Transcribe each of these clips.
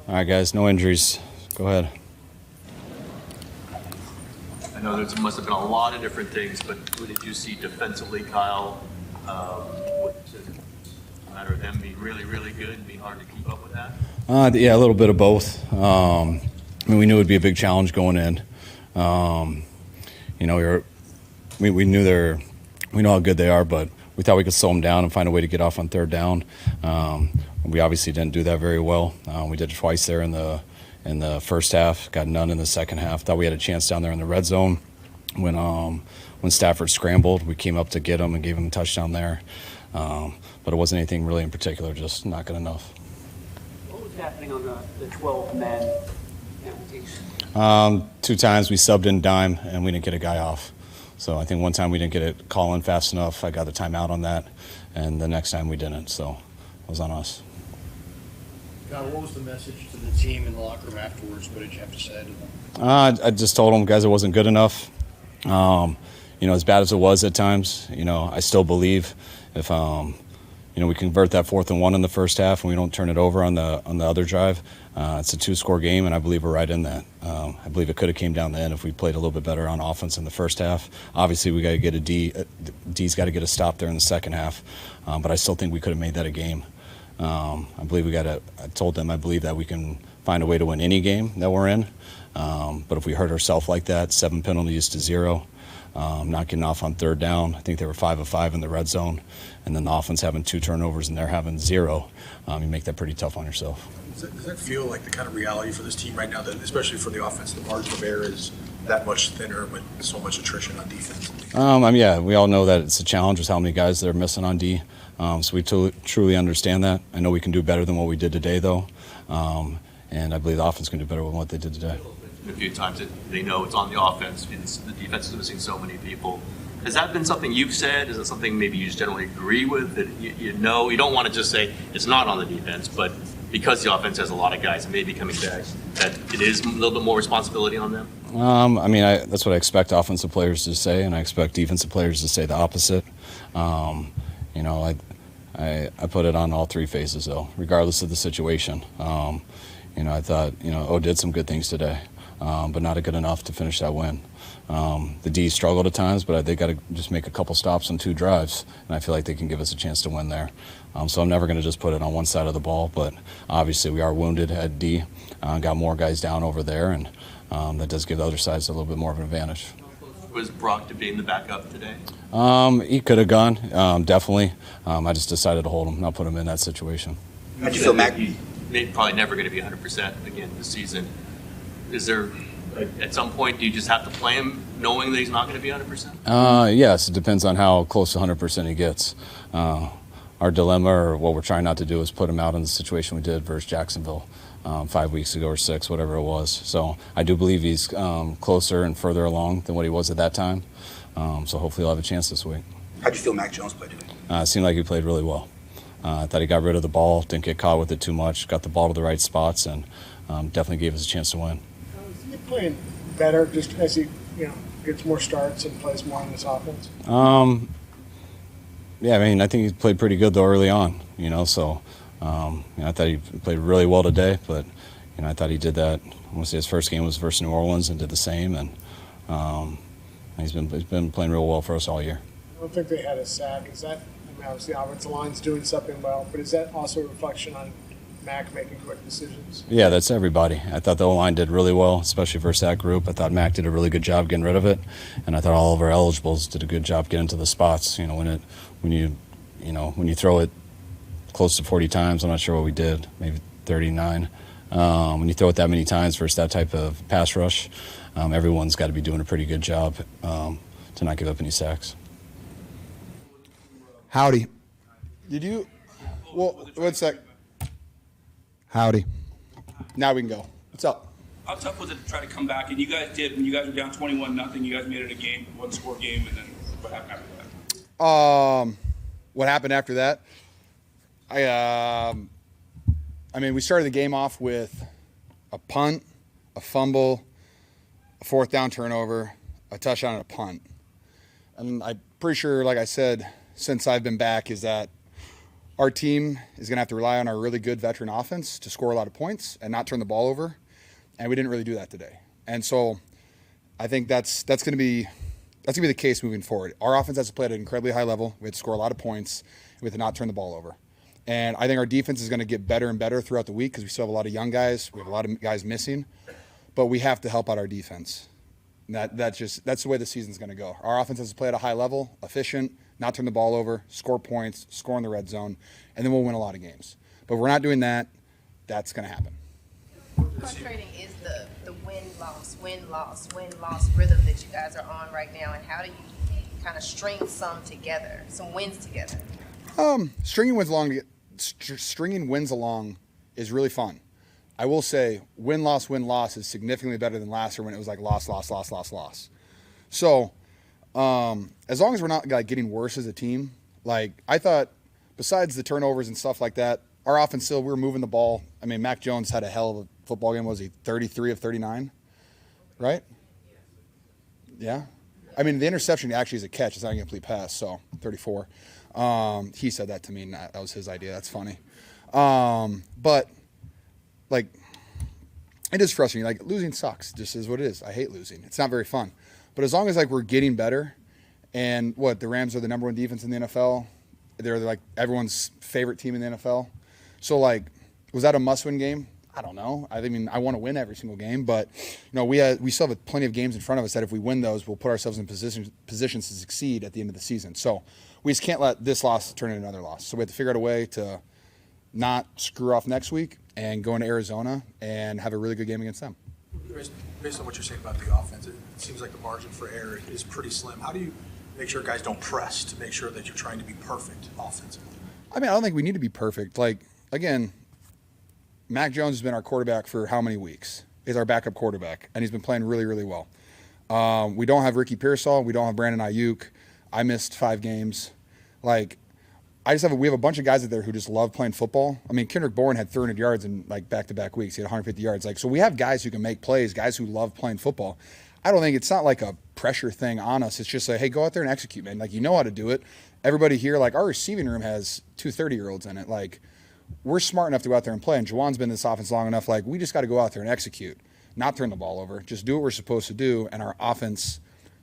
All right, guys, no injuries. Go ahead. I know there must have been a lot of different things, but what did you see defensively, Kyle? Does it matter of them being really, really good and being hard to keep up with that? Yeah, a little bit of both. I mean, we knew it would be a big challenge going in. We know how good they are, but we thought we could slow them down and find a way to get off on third down. We obviously didn't do that very well. We did it twice there in the first half, got none in the second half. Thought we had a chance down there in the red zone when Stafford scrambled. We came up to get him and gave him a touchdown there. But it wasn't anything really in particular, just not good enough. What was happening on the 12-man penalties? 2 times we subbed in dime and we didn't get a guy off. So I think one time we didn't get it call in fast enough. I got the timeout on that, and the next time we didn't. So it was on us. God, what was the message to the team in the locker room afterwards? What did you have to say to them? I just told them, guys, it wasn't good enough. As bad as it was at times, I still believe if we convert that 4th and 1 in the first half and we don't turn it over on the other drive, it's a 2-score game, and I believe we're right in that. I believe it could have came down the end if we played a little bit better on offense in the first half. Obviously, we got to get a D. D's got to get a stop there in the second half, but I still think we could have made that a game. I believe I told them I believe that we can find a way to win any game that we're in, but if we hurt ourselves like that, 7 penalties to 0, not getting off on third down. I think they were 5 of 5 in the red zone, and then the offense having 2 turnovers and they're having 0. You make that pretty tough on yourself. Does that feel like the kind of reality for this team right now, that especially for the offense, the margin of error is that much thinner with so much attrition on defense? Yeah, we all know that it's a challenge with how many guys they're missing on D. So we truly understand that. I know we can do better than what we did today, though, and I believe the offense can do better than what they did today. A few times they know it's on the offense. The defense is missing so many people. Has that been something you've said? Is it something maybe you just generally agree with, that you don't want to just say it's not on the defense, but because the offense has a lot of guys and maybe coming back, that it is a little bit more responsibility on them? That's what I expect offensive players to say, and I expect defensive players to say the opposite. I put it on all 3 phases, though, regardless of the situation. I thought, O did some good things today, but not good enough to finish that win. The D struggled at times, but they got to just make a couple stops on 2 drives, and I feel like they can give us a chance to win there. So I'm never going to just put it on one side of the ball, but obviously we are wounded at D, got more guys down over there, and that does give the other sides a little bit more of an advantage. Was Brock to being the backup today? He could have gone, definitely. I just decided to hold him, not put him in that situation. How'd you feel, Mac? He's probably never going to be 100% again this season. Is there, at some point, do you just have to play him knowing that he's not going to be 100%? Yes, it depends on how close to 100% he gets. Our dilemma, or what we're trying not to do, is put him out in the situation we did versus Jacksonville 5 weeks ago or 6, whatever it was. So I do believe he's closer and further along than what he was at that time. So hopefully he'll have a chance this week. How'd you feel Mac Jones played today? It seemed like he played really well. I thought he got rid of the ball, didn't get caught with it too much, got the ball to the right spots, and definitely gave us a chance to win. Is he playing better just as he gets more starts and plays more in this offense? Yeah, I think he played pretty good, though, early on, so I thought he played really well today, but I thought he did that. I want to say his first game was versus New Orleans and did the same, and he's been playing real well for us all year. I don't think they had a sack. Is that, obviously the offensive line's doing something well, but is that also a reflection on Mac making quick decisions? Yeah, that's everybody. I thought the O-line did really well, especially versus that group. I thought Mac did a really good job getting rid of it, and I thought all of our eligibles did a good job getting to the spots. When you throw it close to 40 times, I'm not sure what we did, maybe 39. When you throw it that many times versus that type of pass rush, everyone's got to be doing a pretty good job to not give up any sacks. Howdy. One sec. Howdy. Now we can go. What's up? How tough was it to try to come back? And you guys did. When you guys were down 21-0, you guys made it a game, 1-score game, and then what happened after that? What happened after that? We started the game off with a punt, a fumble, a 4th down turnover, a touchdown, and a punt. And I'm pretty sure, like I said, since I've been back, is that our team is going to have to rely on our really good veteran offense to score a lot of points and not turn the ball over. And we didn't really do that today. And so I think that's going to be the case moving forward. Our offense has to play at an incredibly high level. We have to score a lot of points. We have to not turn the ball over. And I think our defense is going to get better and better throughout the week because we still have a lot of young guys. We have a lot of guys missing. But we have to help out our defense. That's the way the season's going to go. Our offense has to play at a high level, efficient, not turn the ball over, score points, score in the red zone, and then we'll win a lot of games. But if we're not doing that, that's going to happen. Frustrating is the win-loss rhythm that you guys are on right now, and how do you kind of string some wins together? Stringing wins along is really fun. I will say win-loss is significantly better than last year when it was like loss. So as long as we're not like getting worse as a team, like I thought, besides the turnovers and stuff like that, our offense still, we were moving the ball. I mean, Mac Jones had a hell of a football game. Was he 33 of 39? Right? Yeah. I mean, the interception actually is a catch. It's not a complete pass, so 34. He said that to me, and that was his idea. That's funny. But, like, it is frustrating. Like, losing sucks. Just is what it is. I hate losing. It's not very fun. But as long as, like, we're getting better, and the Rams are the number one defense in the NFL. They're, like, everyone's favorite team in the NFL. So, like, was that a must-win game? I don't know. I mean, I want to win every single game, but we still have plenty of games in front of us that if we win those, we'll put ourselves in positions to succeed at the end of the season. So we just can't let this loss turn into another loss. So we have to figure out a way to not screw off next week and go into Arizona and have a really good game against them. Based on what you're saying about the offense, it seems like the margin for error is pretty slim. How do you make sure guys don't press to make sure that you're trying to be perfect offensively? I mean, I don't think we need to be perfect. Like, again, Mac Jones has been our quarterback for how many weeks? He's our backup quarterback, and he's been playing really, really well. We don't have Ricky Pearsall. We don't have Brandon Ayuk. I missed 5 games. Like, we have a bunch of guys out there who just love playing football. I mean, Kendrick Bourne had 300 yards in, like, back-to-back weeks. He had 150 yards. Like, so we have guys who can make plays, guys who love playing football. I don't think it's not like a pressure thing on us. It's just like, hey, go out there and execute, man. Like, you know how to do it. Everybody here, like, our receiving room has 2 30-year-olds in it. Like, we're smart enough to go out there and play, and Jauan's been in this offense long enough. Like, we just got to go out there and execute, not turn the ball over. Just do what we're supposed to do, and our offense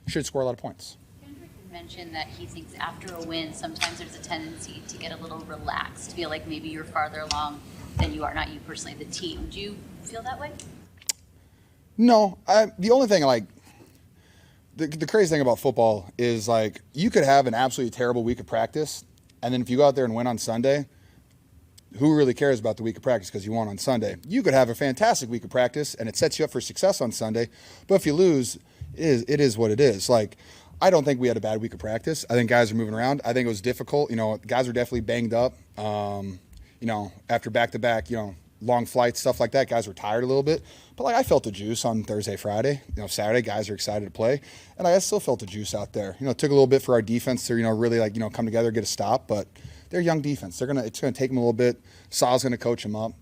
should score a lot of points. Kendrick mentioned that he thinks after a win, sometimes there's a tendency to get a little relaxed, feel like maybe you're farther along than you are, not you personally, the team. Do you feel that way? No. The only thing, like, the crazy thing about football is, like, you could have an absolutely terrible week of practice, and then if you go out there and win on Sunday, who really cares about the week of practice because you won on Sunday? You could have a fantastic week of practice, and it sets you up for success on Sunday. But if you lose, it is what it is. Like, I don't think we had a bad week of practice. I think guys are moving around. I think it was difficult. Guys are definitely banged up. After back-to-back, long flights, stuff like that, guys were tired a little bit. But, like, I felt the juice on Thursday, Friday. Saturday, guys are excited to play. And I still felt the juice out there. It took a little bit for our defense to, really, like, come together, get a stop. But they're young defense. It's gonna take them a little bit. Sal's gonna coach them up.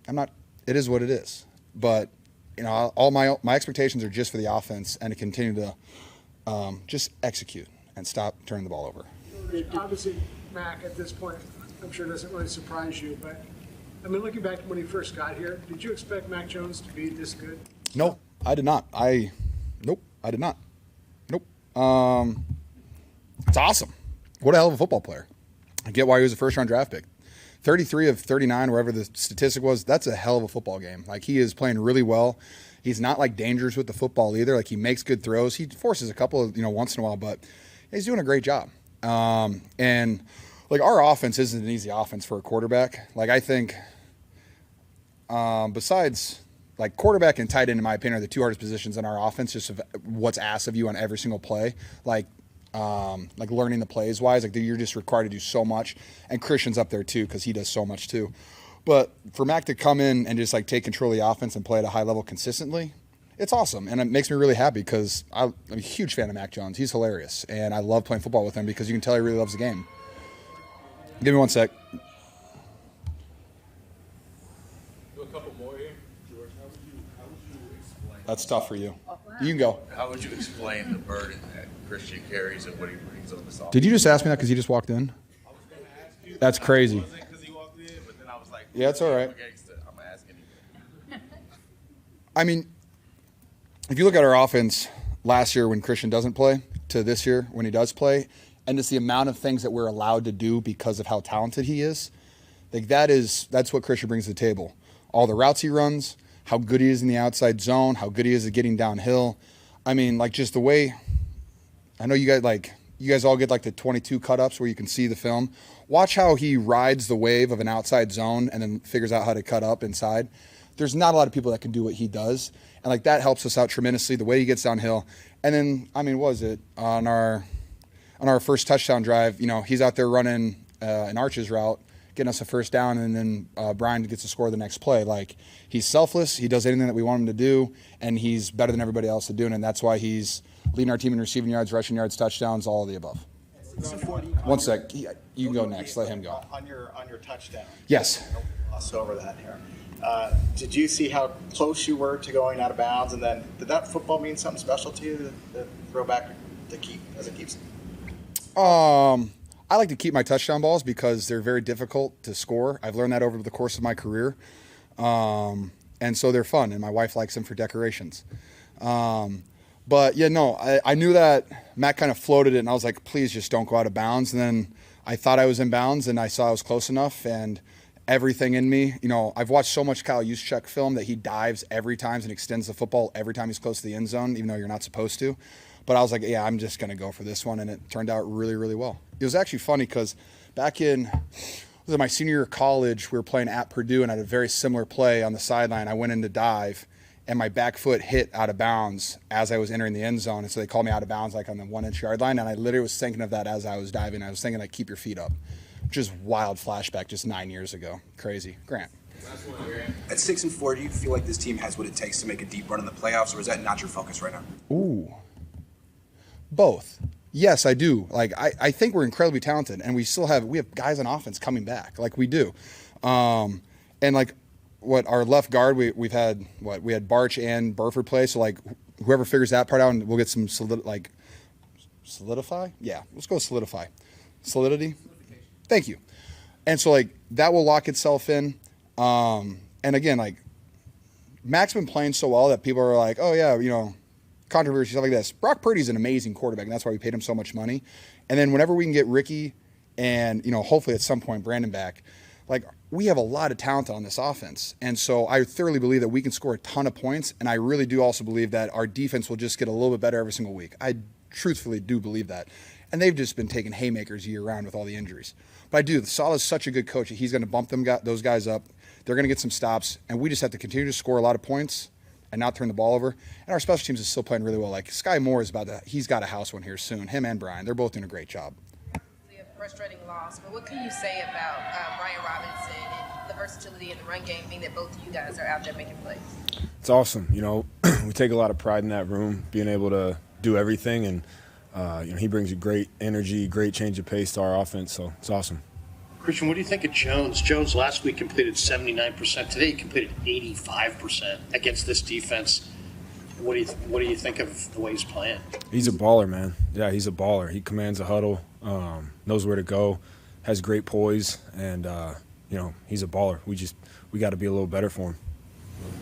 It is what it is. But all my expectations are just for the offense and to continue to just execute and stop turning the ball over. Obviously, Mac at this point, I'm sure doesn't really surprise you, but I mean, looking back to when he first got here, did you expect Mac Jones to be this good? No, I did not. Nope, I did not. Nope. It's awesome. What a hell of a football player. I get why he was a first-round draft pick. 33 of 39, wherever the statistic was, that's a hell of a football game. Like, he is playing really well. He's not, like, dangerous with the football either. Like, he makes good throws. He forces a couple of, once in a while, but he's doing a great job. And, like, our offense isn't an easy offense for a quarterback. Like, I think besides, like, quarterback and tight end, in my opinion, are the 2 hardest positions in our offense, just of what's asked of you on every single play. Like learning the plays wise, like you're just required to do so much. And Christian's up there too because he does so much too. But for Mac to come in and just like take control of the offense and play at a high level consistently, it's awesome. And it makes me really happy because I'm a huge fan of Mac Jones. He's hilarious. And I love playing football with him because you can tell he really loves the game. Give me 1 sec. Do a couple more here. George, how would you explain? That's tough for you. You can go. How would you explain the burden that Christian carries and what he brings on this offense? Did you just ask me that because he just walked in? That's crazy. Yeah, it's all right. I'm asking you. I mean, if you look at our offense last year when Christian doesn't play to this year when he does play, and just the amount of things that we're allowed to do because of how talented he is, like that's what Christian brings to the table. All the routes he runs, how good he is in the outside zone, how good he is at getting downhill. I mean, like just the way, I know you guys all get like the 22 cut-ups where you can see the film. Watch how he rides the wave of an outside zone and then figures out how to cut up inside. There's not a lot of people that can do what he does. And like that helps us out tremendously, the way he gets downhill. And then, I mean, what was it? On our first touchdown drive, you know, he's out there running an arches route, getting us a first down, and then Brian gets to score the next play. Like, he's selfless. He does anything that we want him to do, and he's better than everybody else at doing it. And that's why he's leading our team in receiving yards, rushing yards, touchdowns, all of the above. One sec. You can go next. Let him go. On your touchdown. Yes. Gloss over that here. Did you see how close you were to going out of bounds? And then did that football mean something special to you, the throwback to keep as it keeps? I like to keep my touchdown balls because they're very difficult to score. I've learned that over the course of my career. And so they're fun, and my wife likes them for decorations. But yeah, no, I knew that Matt kind of floated it, and I was like, please just don't go out of bounds. And then I thought I was in bounds, and I saw I was close enough, and everything in me, you know, I've watched so much Kyle Juszczyk film that he dives every time and extends the football every time he's close to the end zone, even though you're not supposed to. But I was like, yeah, I'm just going to go for this one, and it turned out really, really well. It was actually funny because back in my senior year of college, we were playing at Purdue, and I had a very similar play on the sideline. I went in to dive, and my back foot hit out of bounds as I was entering the end zone, and so they called me out of bounds like on the 1 inch yard line, and I literally was thinking of that as I was diving. I was thinking, like, keep your feet up, which is wild flashback just 9 years ago. Crazy. Grant. At 6-4, do you feel like this team has what it takes to make a deep run in the playoffs, or is that not your focus right now? Ooh. Both. Yes, I do. Like, I think we're incredibly talented, and we have guys on offense coming back, like we do. And like our left guard, we had Barch and Burford play, so like whoever figures that part out, and we'll get some solidify? Yeah, let's go solidify. Solidity? Thank you. And so like that will lock itself in. And again, like Mac's been playing so well that people are like, oh yeah, you know, controversy, stuff like this. Brock Purdy's an amazing quarterback, and that's why we paid him so much money. And then whenever we can get Ricky and, you know, hopefully at some point Brandon back, like we have a lot of talent on this offense. And so I thoroughly believe that we can score a ton of points, and I really do also believe that our defense will just get a little bit better every single week. I truthfully do believe that. And they've just been taking haymakers year-round with all the injuries. But I do. Salah's such a good coach. He's going to bump those guys up. They're going to get some stops, and we just have to continue to score a lot of points and not turn the ball over. And our special teams is still playing really well. Like Sky Moore he's got a house one here soon. Him and Brian, they're both doing a great job. We have a frustrating loss, but what can you say about Brian Robinson and the versatility in the run game, being that both of you guys are out there making plays? It's awesome. You know, we take a lot of pride in that room, being able to do everything, and you know, he brings a great energy, great change of pace to our offense. So it's awesome. Christian, what do you think of Jones? Jones last week completed 79%. Today he completed 85% against this defense. What do you think of the way he's playing? He's a baller, man. Yeah, he's a baller. He commands a huddle, knows where to go, has great poise, and you know, he's a baller. We got to be a little better for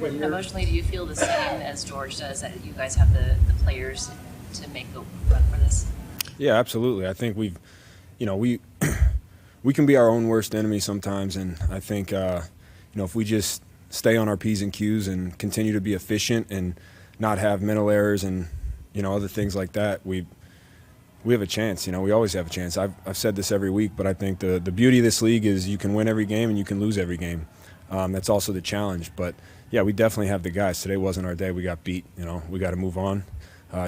him. Emotionally, do you feel the same as George does, that you guys have the players to make the run for this? Yeah, absolutely. I think we can be our own worst enemy sometimes, and I think you know, if we just stay on our P's and Q's and continue to be efficient and not have mental errors and, you know, other things like that, we have a chance. You know, we always have a chance. I've said this every week, but I think the beauty of this league is you can win every game and you can lose every game. That's also the challenge. But yeah, we definitely have the guys. Today wasn't our day. We got beat. You know, we got to move on,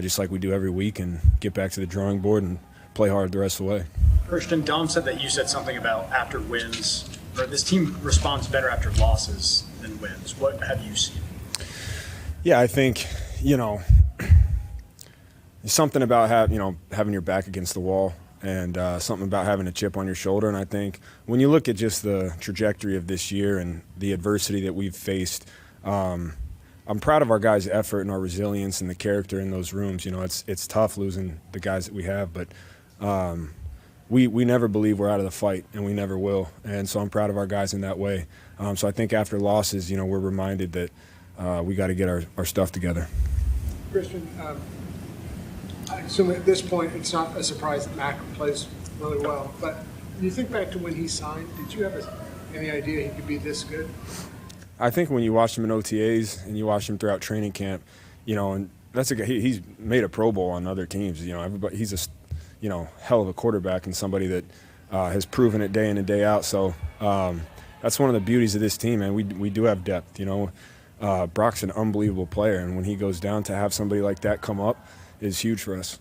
just like we do every week, and get back to the drawing board and play hard the rest of the way. Christian, Dom said that you said something about after wins, or this team responds better after losses than wins. What have you seen? Yeah, I think, you know, something about having your back against the wall, and something about having a chip on your shoulder. And I think when you look at just the trajectory of this year and the adversity that we've faced, I'm proud of our guys' effort and our resilience and the character in those rooms. You know, it's tough losing the guys that we have, but we never believe we're out of the fight, and we never will. And so I'm proud of our guys in that way. So I think after losses, we're reminded that we got to get our stuff together. Christian, I assume at this point it's not a surprise that Mac plays really well, but when you think back to when he signed, did you have any idea he could be this good? I think when you watch him in OTAs and you watch him throughout training camp, and that's a guy, he's made a Pro Bowl on other teams. Everybody, he's a hell of a quarterback and somebody that has proven it day in and day out. So that's one of the beauties of this team, man. We do have depth. Brock's an unbelievable player, and when he goes down, to have somebody like that come up is huge for us.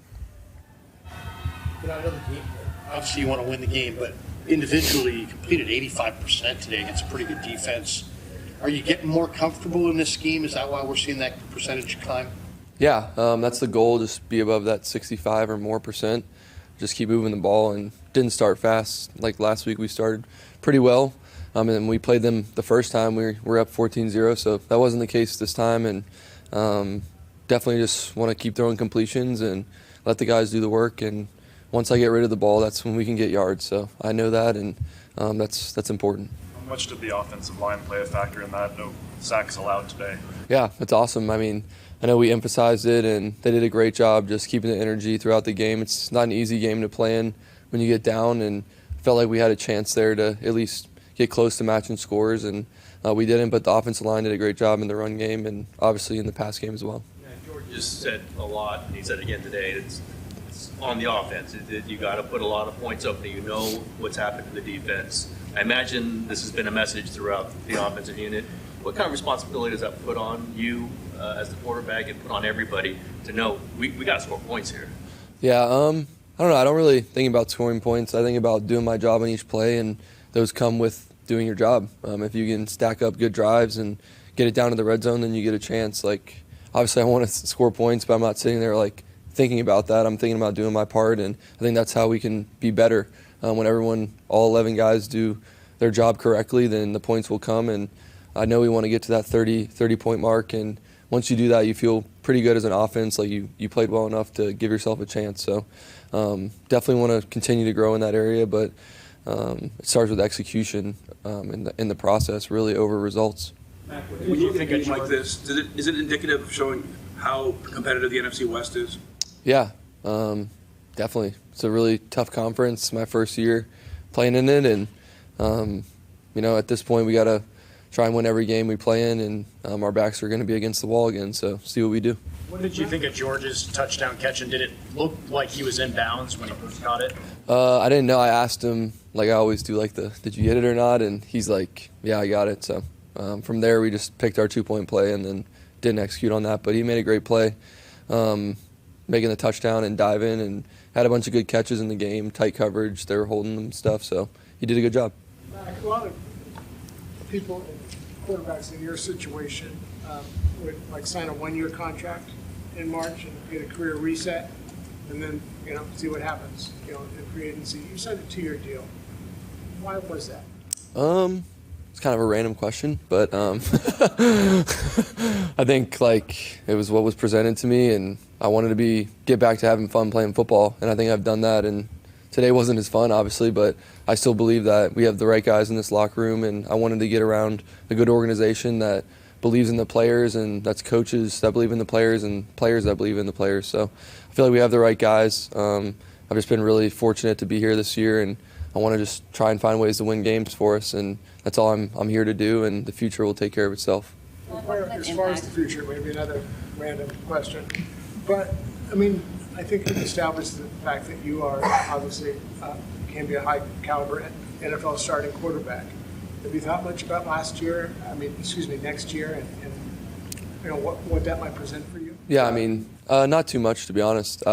Obviously, you want to win the game, but individually, you completed 85% today against a pretty good defense. Are you getting more comfortable in this scheme? Is that why we're seeing that percentage climb? Yeah, that's the goal, just be above that 65 or more percent. Just keep moving the ball, and didn't start fast. Like last week, we started pretty well. And we played them the first time, we were up 14-0, so that wasn't the case this time. And definitely just want to keep throwing completions and let the guys do the work. And once I get rid of the ball, that's when we can get yards. So I know that, and that's important. How much did the offensive line play a factor in that? No sacks allowed today. Yeah, it's awesome. I mean, I know we emphasized it, and they did a great job just keeping the energy throughout the game. It's not an easy game to play in when you get down, and I felt like we had a chance there to at least get close to matching scores, and we didn't, but the offensive line did a great job in the run game and obviously in the pass game as well. Yeah, George just said a lot, and he said again today, it's on the offense. You got to put a lot of points up, and you know what's happened to the defense. I imagine this has been a message throughout the offensive unit. What kind of responsibility does that put on you as the quarterback and put on everybody to know we got to score points here? Yeah, I don't know. I don't really think about scoring points. I think about doing my job on each play, and those come with doing your job. If you can stack up good drives and get it down to the red zone, then you get a chance. Like, obviously I want to score points, but I'm not sitting there like thinking about that. I'm thinking about doing my part, and I think that's how we can be better. When all 11 guys do their job correctly, then the points will come, and I know we want to get to that 30-point mark, and once you do that, you feel pretty good as an offense, like you played well enough to give yourself a chance. So definitely want to continue to grow in that area, but it starts with execution in the process, really, over results. When you think a game like this, is it indicative of showing how competitive the NFC West is? Yeah, definitely. It's a really tough conference. My first year playing in it, and at this point we got to try and win every game we play in, and our backs are going to be against the wall again. So see what we do. What did you think of George's touchdown catch, and did it look like he was in bounds when he first caught it? I didn't know. I asked him, like I always do, did you get it or not? And he's like, yeah, I got it. So from there, we just picked our 2-point play and then didn't execute on that. But he made a great play, making the touchdown and dive in, and had a bunch of good catches in the game, tight coverage. They were holding them stuff. So he did a good job. A lot of people, quarterbacks in your situation, would sign a 1-year contract in March and get a career reset, and then see what happens in free agency. You signed a 2-year deal. Why was that? It's kind of a random question, but I think it was what was presented to me, and I wanted to get back to having fun playing football, and I think I've done that. And today wasn't as fun, obviously, but I still believe that we have the right guys in this locker room, and I wanted to get around a good organization that believes in the players, and that's coaches that believe in the players and players that believe in the players. So I feel like we have the right guys. I've just been really fortunate to be here this year, and I want to just try and find ways to win games for us, and that's all I'm here to do, and the future will take care of itself. As far as the future, maybe another random question, but I think you've established the fact that you are obviously can be a high caliber NFL starting quarterback. Have you thought much about next year, and what that might present for you? Yeah, not too much, to be honest.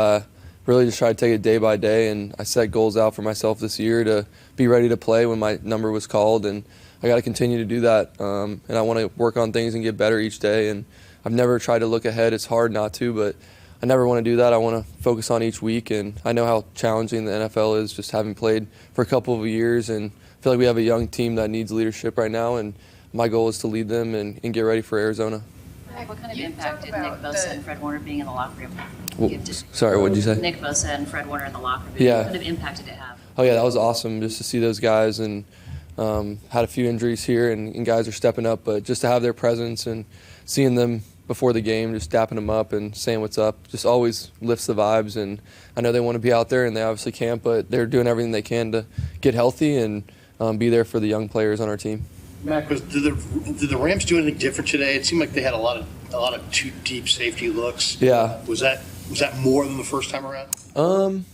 Really just try to take it day by day, and I set goals out for myself this year to be ready to play when my number was called, and I got to continue to do that. And I want to work on things and get better each day, and I've never tried to look ahead. It's hard not to, but I never want to do that. I want to focus on each week, and I know how challenging the NFL is, just having played for a couple of years, and I feel like we have a young team that needs leadership right now, and my goal is to lead them and get ready for Arizona. What kind of impact did Nick Bosa and Fred Warner being in the locker room give to? Sorry, what did you say? Nick Bosa and Fred Warner in the locker room. Yeah. What kind of impact did it have? Oh yeah, that was awesome just to see those guys, and had a few injuries here, and guys are stepping up, but just to have their presence and seeing them before the game, just dapping them up and saying what's up, just always lifts the vibes. And I know they want to be out there, and they obviously can't, but they're doing everything they can to get healthy and be there for the young players on our team. Mac, did the Rams do anything different today? It seemed like they had a lot of too deep safety looks. Yeah. Was that more than the first time around?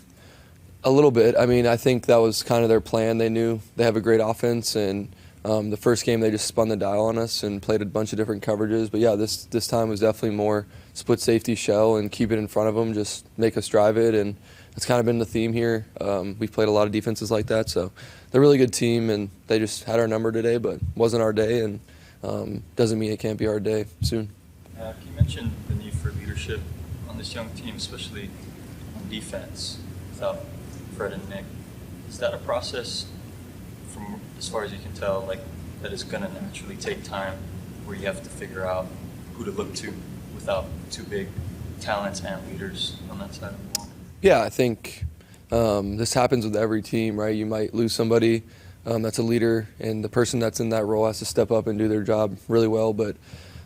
A little bit. I mean, I think that was kind of their plan. They knew they have a great offense, and the first game they just spun the dial on us and played a bunch of different coverages. But yeah, this time was definitely more split safety shell and keep it in front of them, just make us drive it, and that's kind of been the theme here. We've played a lot of defenses like that, so they're a really good team, and they just had our number today, but wasn't our day, and doesn't mean it can't be our day soon. You mentioned the need for leadership on this young team, especially on defense, without Fred and Nick. Is that a process, from as far as you can tell, like that is going to naturally take time, where you have to figure out who to look to without two big talents and leaders on that side of the ball? Yeah, I think this happens with every team, right? You might lose somebody that's a leader, and the person that's in that role has to step up and do their job really well. But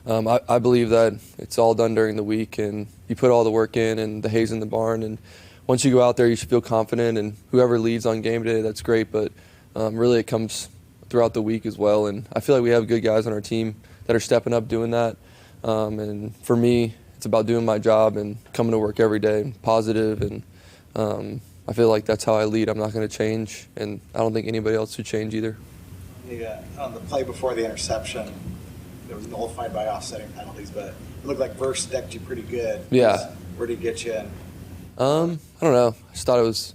I believe that it's all done during the week, and you put all the work in, and the hay's in the barn, and once you go out there, you should feel confident, and whoever leads on game day, that's great. But really, it comes throughout the week as well. And I feel like we have good guys on our team that are stepping up doing that. And for me, it's about doing my job and coming to work every day, positive. And I feel like that's how I lead. I'm not going to change, and I don't think anybody else should change either. On the play before the interception, it was nullified by offsetting penalties, but it looked like Verse decked you pretty good. Yeah. Where did he get you in? I don't know. I just thought it was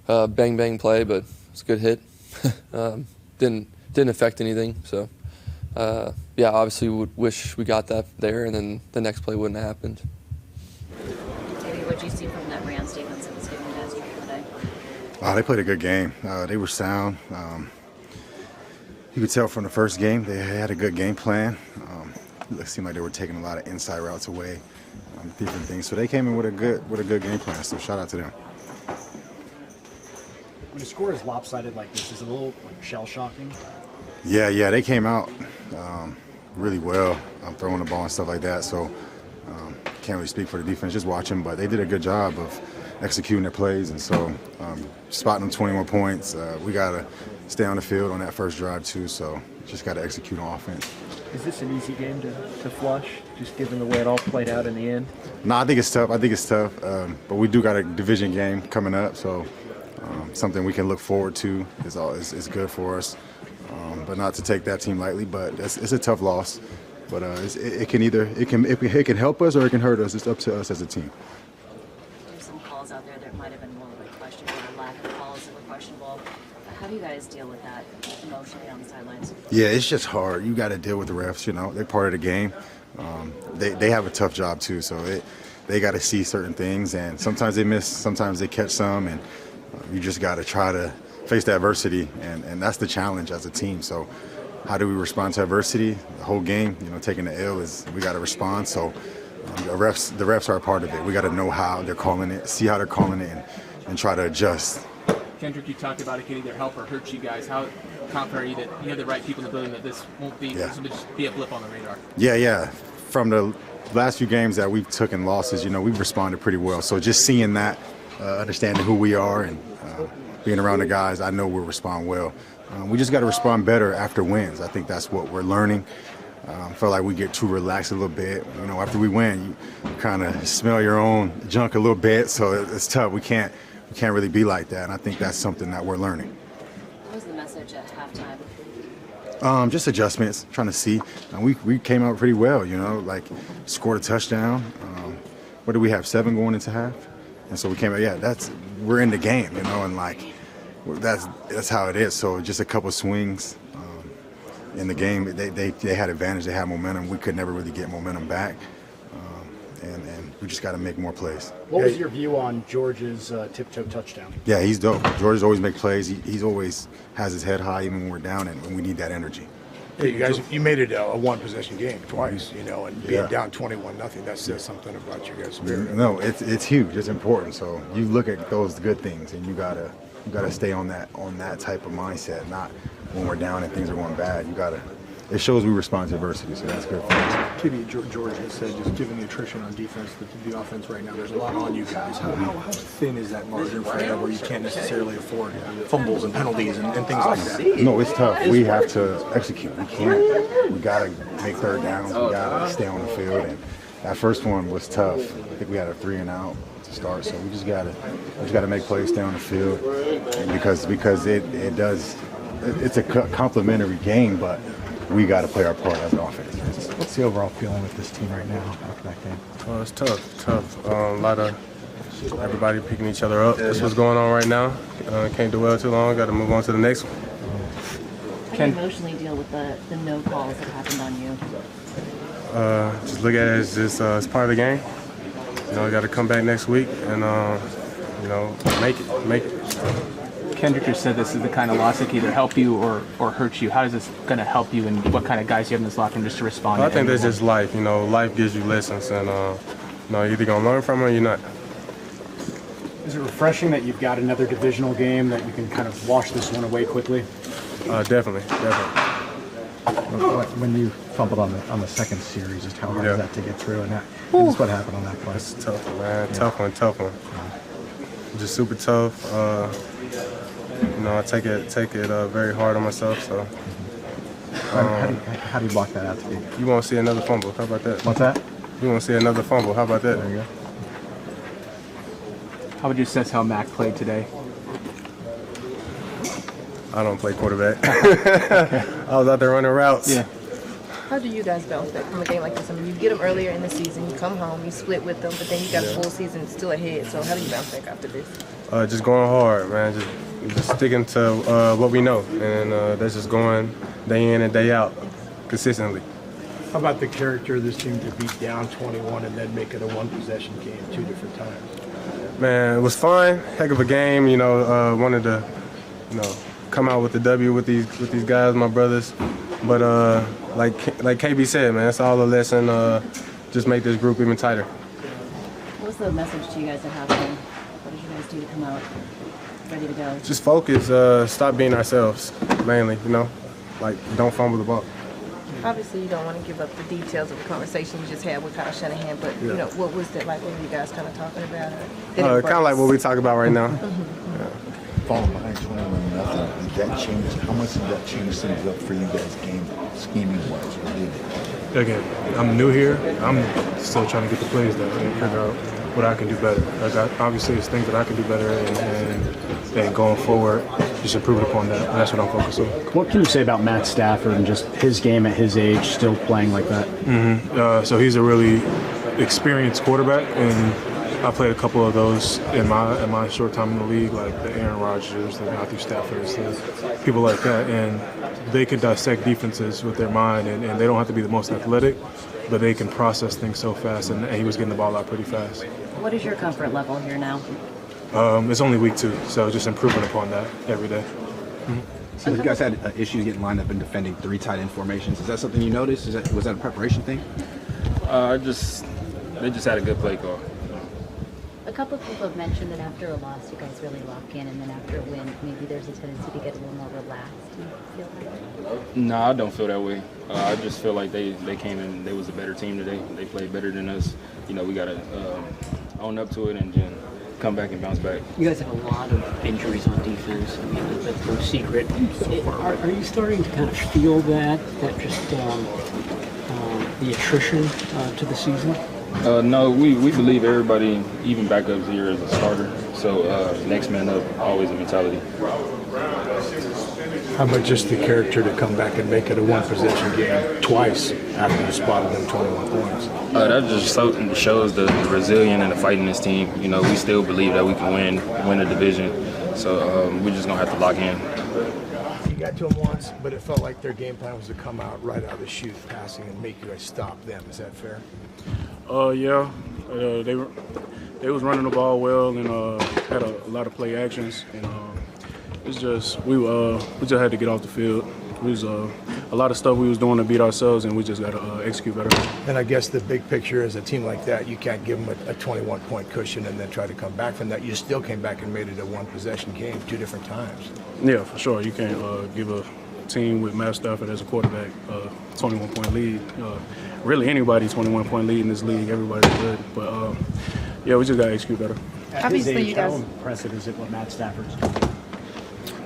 a bang play, but it's a good hit. Didn't affect anything. So yeah, obviously we would wish we got that there, and then the next play wouldn't have happened. Maybe what do you see from that Rams defense that was giving you guys today? They played a good game. They were sound. You could tell from the first game they had a good game plan. It seemed like they were taking a lot of inside routes away, different things. So they came in with a good game plan. So shout out to them. When a score is lopsided like this, is it a little shell shocking? Yeah, they came out really well, throwing the ball and stuff like that. So can't really speak for the defense, just watch them, but they did a good job of executing their plays. And so spotting them 21 points, we got to stay on the field on that first drive too. So just got to execute on offense. Is this an easy game to flush, just given the way it all played out in the end? No, I think it's tough. But we do got a division game coming up, so something we can look forward to is good for us. But not to take that team lightly. But it's a tough loss. But it can help us or it can hurt us. It's up to us as a team. There's some calls out there that might have been more like questionable, or lack of calls that were questionable. How do you guys deal with that emotionally on the sidelines? Yeah, it's just hard. You got to deal with the refs. You know, they're part of the game. They have a tough job too, so they got to see certain things, and sometimes they miss, sometimes they catch some, and you just got to try to face the adversity, and that's the challenge as a team. So how do we respond to adversity? The whole game, taking the L is we got to respond. So the refs are a part of it. We got to know how they're calling it, see how they're calling it, and try to adjust. Kendrick, you talked about it could either help or hurt you guys. How confident are you that you have the right people in the building that this won't be this will just be a blip on the radar? Yeah. From the last few games that we've taken losses, we've responded pretty well. So just seeing that, understanding who we are, and being around the guys, I know we'll respond well. We just got to respond better after wins. I think that's what we're learning. I feel like we get too relaxed a little bit. After we win, you kind of smell your own junk a little bit, so it's tough. We can't really be like that, and I think that's something that we're learning. What was the message at halftime? Just adjustments, trying to see. We came out pretty well, scored a touchdown. What do we have, 7 going into half? And so we came out, we're in the game, and that's how it is. So just a couple of swings in the game. They had advantage, they had momentum. We could never really get momentum back. And we just got to make more plays. What was your view on George's tiptoe touchdown? Yeah, he's dope. George's always make plays. He's always has his head high even when we're down, and we need that energy. Yeah, you guys, you made it a one-possession game twice, and being down 21-0, that says something about you guys' spirit. No, it's huge. It's important. So you look at those good things, and you got to gotta stay on that type of mindset, not when we're down and things are going bad. It shows we respond to adversity, so that's good for us. Kitty, George has said, just given the attrition on defense, the offense right now, there's a lot on you guys. How thin is that margin for error where you can't necessarily afford fumbles and penalties and things like that? No, it's tough. We have to execute. We gotta make third downs. We gotta stay on the field. And that first one was tough. I think we had a 3 and out to start, so we just gotta make plays, stay on the field, and because it's a complimentary game, but we got to play our part as an offense. What's the overall feeling with this team right now after that game? Well, it's tough. A lot of everybody picking each other up. That's what's going on right now. Can't dwell too long. Got to move on to the next one. How do you emotionally deal with the no calls that happened on you? Just look at it as just it's part of the game. You know, we got to come back next week and you know, make it. Kendrick just said this is the kind of loss that can either help you or hurt you. How is this going to help you, and what kind of guys you have in this locker room just to respond? Well, I think that's just life. You know, life gives you lessons, and you know, you're either gonna learn from it or you're not. Is it refreshing that you've got another divisional game that you can kind of wash this one away quickly? Definitely. When you fumbled on the second series, just how hard is that to get through, and just what happened on that play? It's tough, man. Yeah. Tough one. Just super tough. You know, I take it very hard on myself. So, how do you block that out to be? You won't see another fumble. How about that? What's that? You won't see another fumble. How about that? There you go. How would you assess how Mac played today? I don't play quarterback. I was out there running routes. Yeah. How do you guys bounce back from a game like this? I mean, you get them earlier in the season, you come home, you split with them, but then you got a full season still ahead. So how do you bounce back after this? Just going hard, man. Just sticking to what we know, and that's just going day in and day out consistently. How about the character of this team to be down 21 and then make it a one-possession game 2 different times? Man, it was fun. Heck of a game. You know, wanted to, you know, come out with the W with these guys, my brothers. But like KB said, man, it's all a lesson. Just make this group even tighter. What was the message to you guys at halftime? What did you guys do to come out ready to go? Just focus. Stop being ourselves, mainly. You know, like don't fumble the ball. Obviously, you don't want to give up the details of the conversation you just had with Kyle Shanahan, but you know, what was that like? What were you guys kind of talking about? Kind of like what we talk about right now. Falling behind 21-0, did that change? How much did that change things up for you guys, game scheming wise? Again, I'm new here. I'm still trying to get the plays down and figure out what I can do better. Like obviously, there's things that I can do better, and going forward, just improving upon that. And that's what I'm focused on. What can you say about Matt Stafford and just his game at his age, still playing like that? So he's a really experienced quarterback, and I played a couple of those in my short time in the league, like the Aaron Rodgers, the Matthew Staffords, the people like that, and they can dissect defenses with their mind, and they don't have to be the most athletic, but they can process things so fast, and he was getting the ball out pretty fast. What is your comfort level here now? It's only week 2, so just improving upon that every day. So you guys had issues getting lined up and defending 3 tight end formations. Is that something you noticed? Was that a preparation thing? They just had a good play call. A couple of people have mentioned that after a loss, you guys really lock in, and then after a win, maybe there's a tendency to get a little more relaxed. Do you feel that? No, I don't feel that way. I just feel like they came in, they was a better team today. They played better than us. You know, we got to own up to it and then come back and bounce back. You guys have a lot of injuries on defense. I mean, that's no secret. Are you starting to kind of feel that just the attrition to the season? No, we believe everybody, even backups here, is a starter. So next man up, always a mentality. How about just the character to come back and make it a one-possession game twice after you spotted them 21 points? That just shows the resilience and the fight in this team. You know, we still believe that we can win the division. So we're just going to have to lock in. You got to them once, but it felt like their game plan was to come out right out of the chute passing and make you guys stop them. Is that fair? Yeah. They was running the ball well and had a lot of play actions. And it's just we just had to get off the field. We was a lot of stuff we was doing to beat ourselves, and we just got to execute better. And I guess the big picture is a team like that, you can't give them a 21-point cushion and then try to come back from that. You still came back and made it a one-possession game 2 different times. Yeah, for sure. You can't give a team with Matt Stafford as a quarterback 21-point lead. Really, anybody 21-point lead in this league, everybody's good. But, yeah, we just got to execute better. At his age, How impressive is it what Matt Stafford's doing?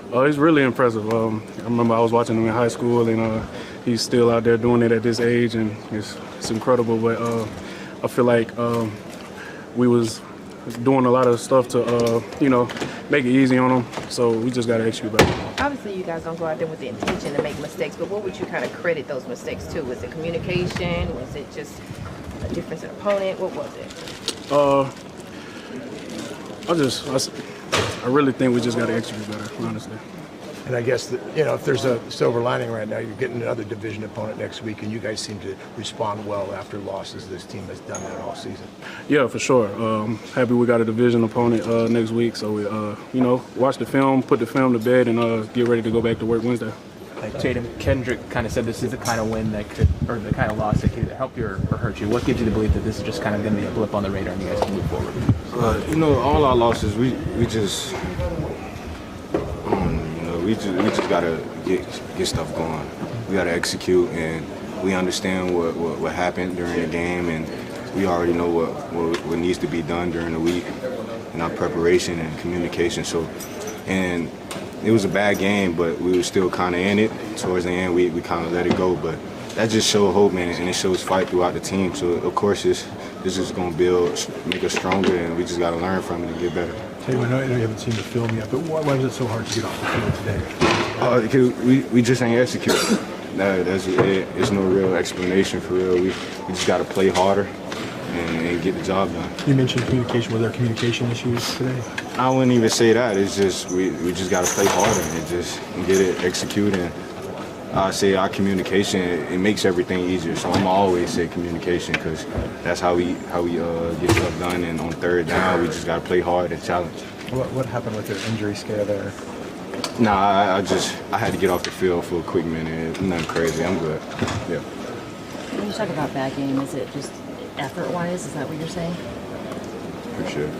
It's really impressive. I remember I was watching him in high school, and he's still out there doing it at this age, and it's incredible. But I feel like we was doing a lot of stuff to, make it easy on them. So we just got to execute better. Obviously, you guys don't go out there with the intention to make mistakes, but what would you kind of credit those mistakes to? Was it communication? Was it just a difference in opponent? What was it? I really think we just got to execute better, honestly. And I guess that, if there's a silver lining right now, you're getting another division opponent next week, and you guys seem to respond well after losses. This team has done that all season. Yeah, for sure. Happy we got a division opponent next week, so we, watch the film, put the film to bed, and get ready to go back to work Wednesday. Tatum, Kendrick kind of said this is the kind of win that could, or the kind of loss that could either help you or hurt you. What gives you the belief that this is just kind of going to be a blip on the radar and you guys can move forward? All our losses, we just gotta get stuff going. We gotta execute, and we understand what happened during the game, and we already know what needs to be done during the week in our preparation and communication. So, and it was a bad game, but we were still kind of in it. Towards the end, we kind of let it go, but that just showed hope, man, and it shows fight throughout the team. So, of course, this is going to make us stronger, and we just got to learn from it and get better. Tatum, I know you haven't seen the film yet, but why was it so hard to get off the field today? Because we just ain't executing. There's no real explanation for real. We just got to play harder and get the job done. You mentioned communication. Were there communication issues today? I wouldn't even say that. It's just we just got to play harder and just get it executed. I say our communication, it makes everything easier. So I'm always say communication because that's how we get stuff done. And on third down, we just got to play hard and challenge. What happened with your injury scare there? Nah, I had to get off the field for a quick minute. Nothing crazy. I'm good. Yeah. When you talk about bad game, is it just effort-wise? Is that what you're saying? For sure.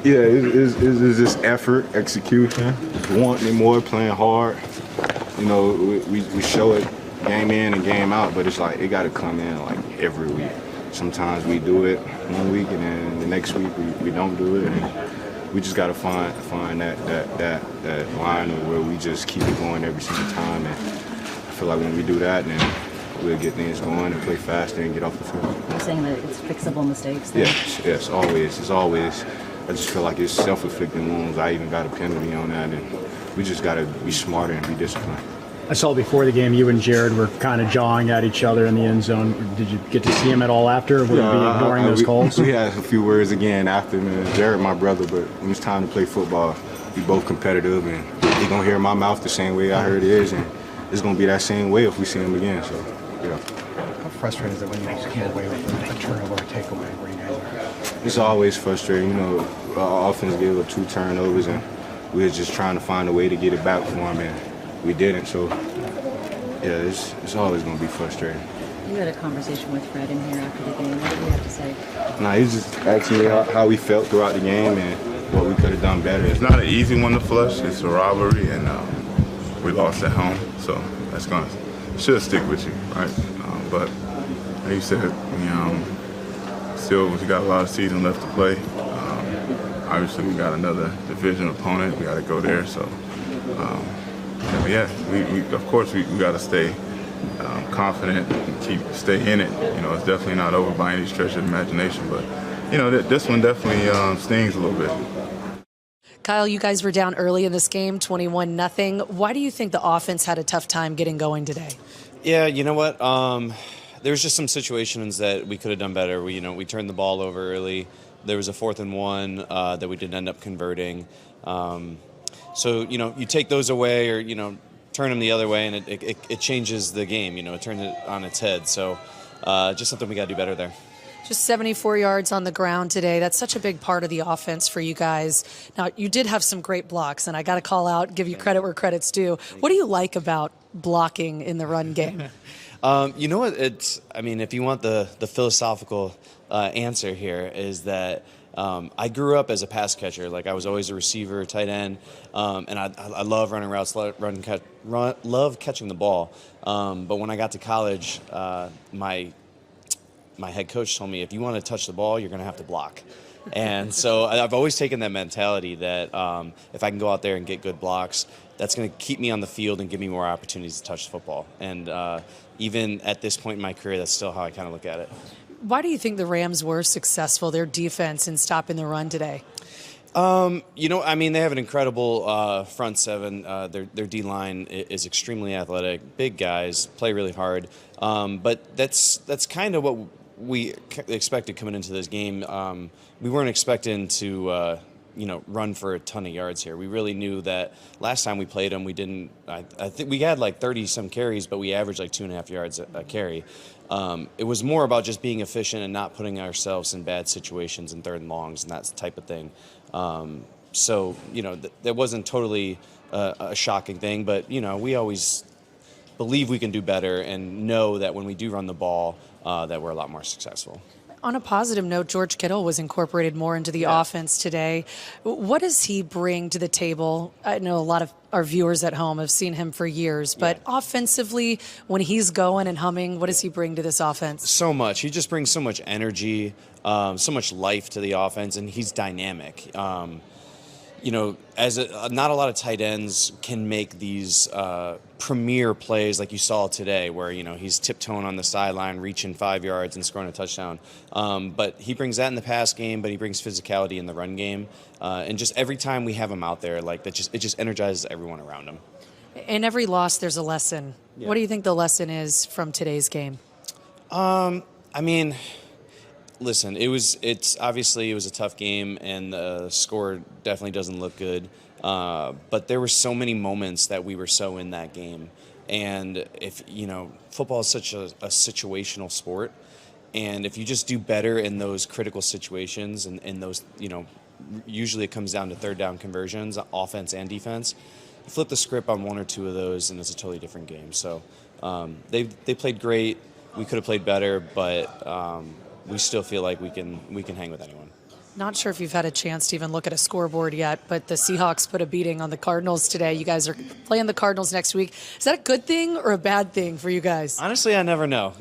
Yeah, it's just effort, execution, wanting more, playing hard. We show it game in and game out, but it's like it got to come in like every week. Sometimes we do it one week, and then the next week we don't do it, and we just got to find that line where we just keep it going every single time. And I feel like when we do that, then we'll get things going and play faster and get off the field. You're saying that it's fixable mistakes then? Yes, always. It's always. I just feel like it's self-inflicted wounds. I even got a penalty on that, and we just got to be smarter and be disciplined. I saw before the game you and Jared were kind of jawing at each other in the end zone. Did you get to see him at all after, or would you be ignoring those calls? We had a few words again after, man. Jared, my brother, but when it's time to play football, we both competitive, and he's going to hear my mouth the same way I heard his, and it's going to be that same way if we see him again. So, yeah. How frustrating is it when you just get away with a turnover or takeaway where you guys are? It's always frustrating. Our offense gave up 2 turnovers, and we were just trying to find a way to get it back for him, and we didn't. So, yeah, it's always going to be frustrating. You had a conversation with Fred in here after the game. What did you have to say? He was just asking me how we felt throughout the game and what we could have done better. It's not an easy one to flush. It's a rivalry, and we lost at home, so that's going to should stick with you, right? But like you said, still we got a lot of season left to play. Obviously, we got another division opponent. We got to go there. So, we of course we got to stay confident and stay in it. It's definitely not over by any stretch of the imagination, but this one definitely stings a little bit. Kyle, you guys were down early in this game, 21-0. Why do you think the offense had a tough time getting going today? Yeah, you know what? There's just some situations that we could have done better. We turned the ball over early. There was a 4th and 1 that we didn't end up converting. So you take those away or turn them the other way, and it changes the game. It turns it on its head. So just something we got to do better there. Just 74 yards on the ground today. That's such a big part of the offense for you guys. Now, you did have some great blocks, and I got to call out, give you credit where credit's due. What do you like about blocking in the run game? You know what? If you want the philosophical answer here, is that I grew up as a pass catcher. Like, I was always a receiver, tight end, and I love running routes, love catching the ball. But when I got to college, my head coach told me, if you want to touch the ball, you're going to have to block. And so I've always taken that mentality that if I can go out there and get good blocks, that's going to keep me on the field and give me more opportunities to touch the football. And even at this point in my career, that's still how I kind of look at it. Why do you think the Rams were successful, their defense, in stopping the run today? They have an incredible front seven. Their D-line is extremely athletic, big guys, play really hard. But that's kind of what we expected coming into this game. We weren't expecting to run for a ton of yards here. We really knew that last time we played them, we didn't. I think we had like 30-some carries, but we averaged like 2.5 yards a carry. It was more about just being efficient and not putting ourselves in bad situations and third and longs and that type of thing. That wasn't totally a shocking thing, but we always believe we can do better and know that when we do run the ball, that we're a lot more successful. On a positive note, George Kittle was incorporated more into the offense today. What does he bring to the table? I know a lot of our viewers at home have seen him for years, but offensively, when he's going and humming, what does he bring to this offense? So much. He just brings so much energy, so much life to the offense, and he's dynamic. Not a lot of tight ends can make these premier plays like you saw today, where he's tiptoeing on the sideline, reaching 5 yards and scoring a touchdown. But he brings that in the pass game, but he brings physicality in the run game, and just every time we have him out there, it just energizes everyone around him. In every loss, there's a lesson. Yeah. What do you think the lesson is from today's game? Listen, it was a tough game, and the score definitely doesn't look good. But there were so many moments that we were so in that game. And football is such a situational sport. And if you just do better in those critical situations and in those, usually it comes down to third down conversions, offense and defense. You flip the script on one or two of those, and it's a totally different game. So they played great. We could have played better, but we still feel like we can hang with anyone. Not sure if you've had a chance to even look at a scoreboard yet, but the Seahawks put a beating on the Cardinals today. You guys are playing the Cardinals next week. Is that a good thing or a bad thing for you guys? Honestly, I never know,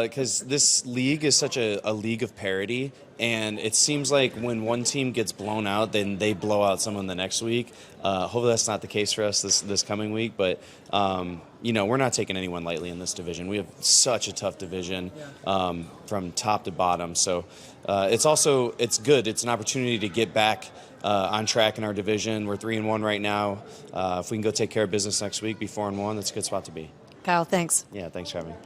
because this league is such a league of parity, and it seems like when one team gets blown out, then they blow out someone the next week. Hopefully that's not the case for us this coming week, but we're not taking anyone lightly in this division. We have such a tough division from top to bottom. So it's good. It's an opportunity to get back on track in our division. We're 3-1 right now. If we can go take care of business next week, be 4-1, that's a good spot to be. Kyle, thanks. Yeah, thanks for having me.